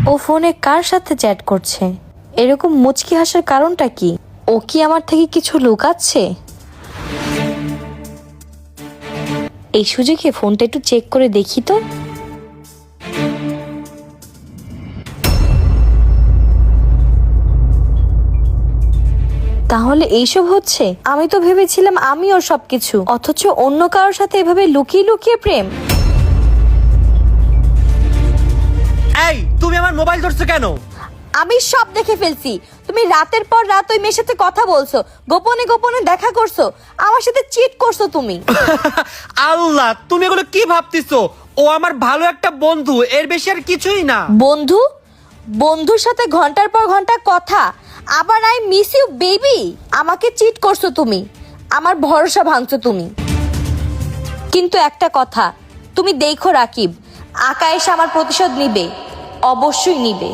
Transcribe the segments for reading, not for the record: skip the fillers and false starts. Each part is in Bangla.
ও ফোনে কার সাথে চ্যাট করছে? এরকম মুচকি হাসার কারণটা কি? ও কি আমার থেকে কিছু লুকাচ্ছে? এই সুযোগে ফোনটা একটু চেক করে দেখি তো। তাহলে এইসব হচ্ছে? আমি তো ভেবেছিলাম আমি ওর সবকিছু, অথচ অন্য কারোর সাথে এভাবে লুকিয়ে লুকিয়ে প্রেম। এই তুমি আমার মোবাইল ধরছো কেন? আমি সব দেখে ফেলছি। তুমি রাতের পর রাত ওই মেয়ের সাথে কথা বলছো, গোপনে গোপনে দেখা করছো, আমার সাথে চিট করছো তুমি। আল্লাহ, তুমি এগুলো কি ভাবতেছো? ও আমার ভালো একটা বন্ধু, এর বেশি আর কিছুই না। বন্ধু? বন্ধুর সাথে ঘন্টার পর ঘন্টা কথা, আবার আই মিস ইউ বেবি। আমাকে চিট করছো তুমি, আমার ভরসা ভাঙছো তুমি। কিন্তু একটা কথা, তুমি দেখো রাকিব, আকা এসে আমার প্রতিশোধ নিবে, অবশ্যই নিবে।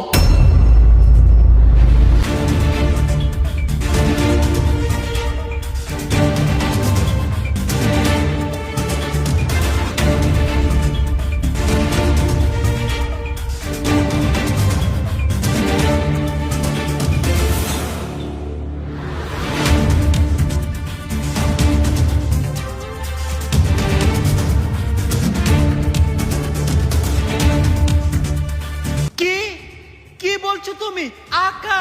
কি কি বলছো তুমি? আকা